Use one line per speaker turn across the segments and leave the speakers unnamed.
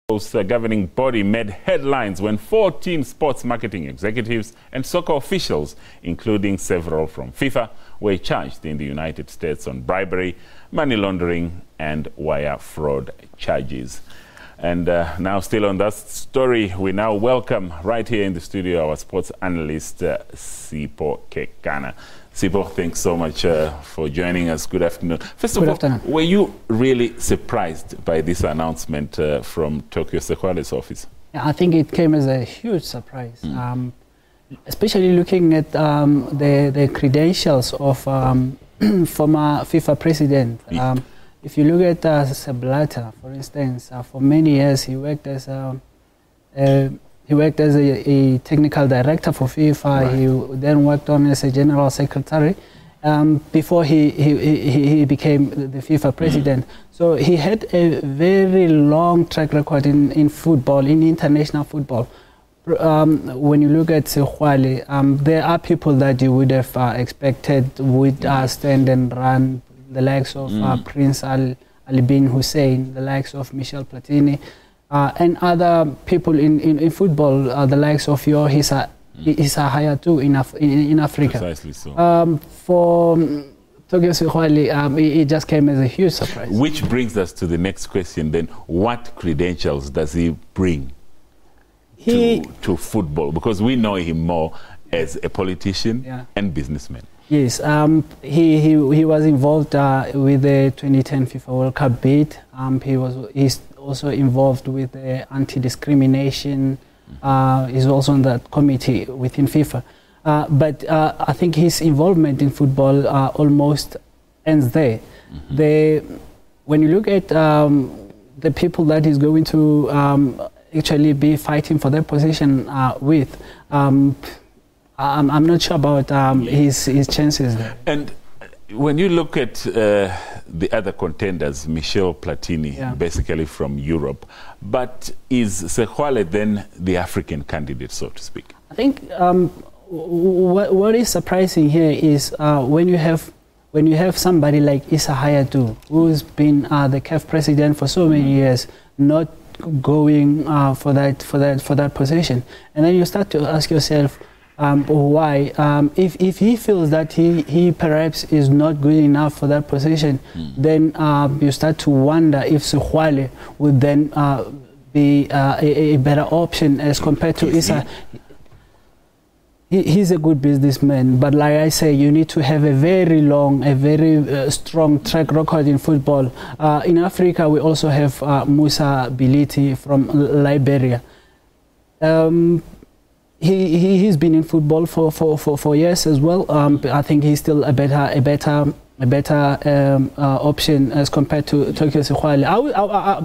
The governing body made headlines when 14 sports marketing executives and soccer officials, including several from FIFA, were charged in the United States on bribery, money laundering and wire fraud charges. And now still on that story, we now welcome right here in the studio our sports analyst, Sipho Kekana. Sipho, thanks so much for joining us. Good afternoon. First of all, were you really surprised by this announcement from Tokyo Sexwale's office?
Yeah, I think it came as a huge surprise, especially looking at the credentials of former FIFA president. If you look at Sepp Blatter, for instance, for many years he worked as a technical director for FIFA. Right. He then worked on as a general secretary before he became the FIFA president. So he had a very long track record in football, in international football. When you look at Sexwale, there are people that you would have expected would stand and run, the likes of Prince Ali bin Hussein, the likes of Michel Platini, and other people in football, the likes of Issa Hayatou in Africa.
Precisely so.
For Tokyo Sexwale, it just came as a huge surprise.
Which brings us to the next question then. What credentials does he bring to football? Because we know him more as a politician and businessman.
Yes, he was involved with the 2010 FIFA World Cup bid. He's also involved with the anti-discrimination. He's also on that committee within FIFA. But I think his involvement in football almost ends there. When you look at the people that he's going to actually be fighting for their position with, I'm not sure about his chances there.
And when you look at the other contenders, Michel Platini, basically from Europe, but is Sexwale then the African candidate, so to speak?
I think what is surprising here is when you have somebody like Issa Hayatou, who's been the CAF president for so many years, not going for that position, and then you start to ask yourself, why? If he feels that he perhaps is not good enough for that position, then you start to wonder if Sexwale would then be a better option as compared to Issa. He's a good businessman, but like I say, you need to have a very long, very strong track record in football. In Africa, we also have Musa Biliti from Liberia. He's been in football for years as well. I think he's still a better option as compared to Tokyo Sexwale.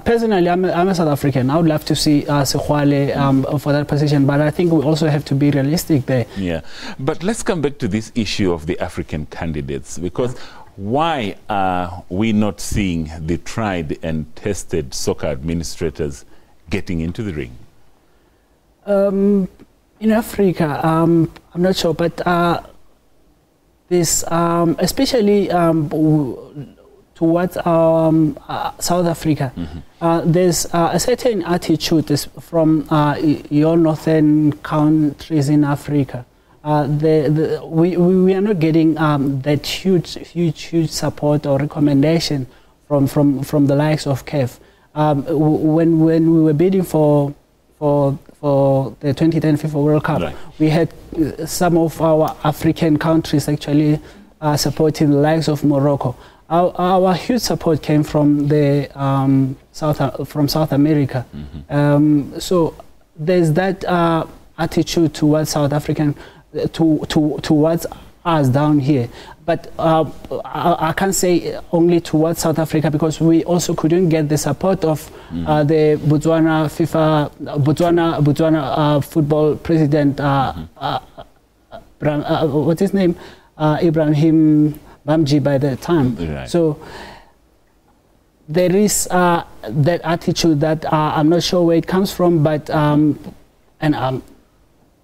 Personally, I'm a South African. I would love to see Sexwale for that position, but I think we also have to be realistic there.
Yeah, but let's come back to this issue of the African candidates, because why are we not seeing the tried and tested soccer administrators getting into the ring?
In Africa, I'm not sure, but this, especially towards South Africa, there's a certain attitude from your northern countries in Africa. We are not getting that huge support or recommendation from the likes of CAF. When we were bidding for the 2010 FIFA World Cup, we had some of our African countries actually supporting the likes of Morocco. Our huge support came from the South America. So there's that attitude towards South African, towards us down here. But I can't say only towards South Africa, because we also couldn't get the support of the Botswana football president, what's his name? Ibrahim Bamji by the time. So there is that attitude that I'm not sure where it comes from, but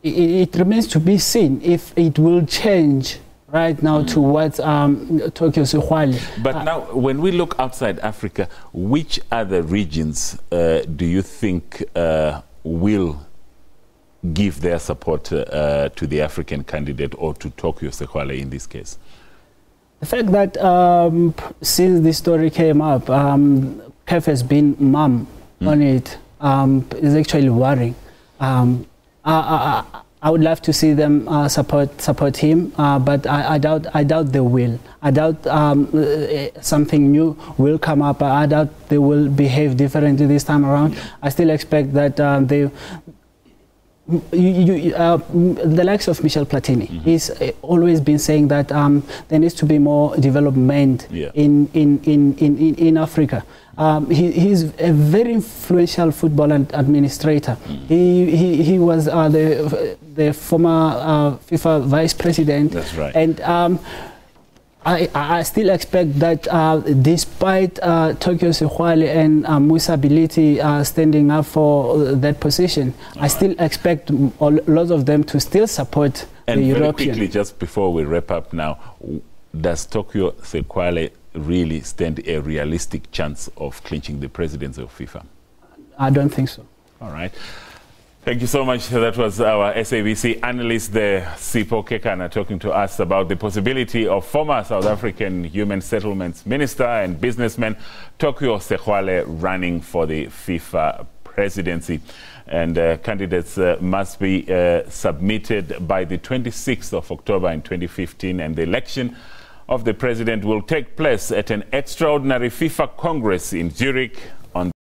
it remains to be seen if it will change right now towards Tokyo Sexwale.
But now, when we look outside Africa, which other regions do you think will give their support to the African candidate or to Tokyo Sexwale in this case?
The fact that since this story came up, CAF has been mum on it is actually worrying. I would love to see them support him, but I doubt they will. I doubt something new will come up. I doubt they will behave differently this time around. I still expect that the likes of Michel Platini, he's always been saying that there needs to be more development in Africa. He's a very influential football administrator. He was the former FIFA vice president.
That's right.
And I still expect that despite Tokyo Sexwale and Musa Biliti standing up for that position, I still expect lots of them to still support
and
the
very
European.
quickly, just before we wrap up now, does Tokyo Sexwale really stand a realistic chance of clinching the presidency of FIFA?
I don't think so.
All right. Thank you so much. That was our SABC analyst there, Sipho Kekana, talking to us about the possibility of former South African Human Settlements Minister and businessman Tokyo Sexwale running for the FIFA presidency. And candidates must be submitted by the 26th of October in 2015, and the election of the president will take place at an extraordinary FIFA Congress in Zurich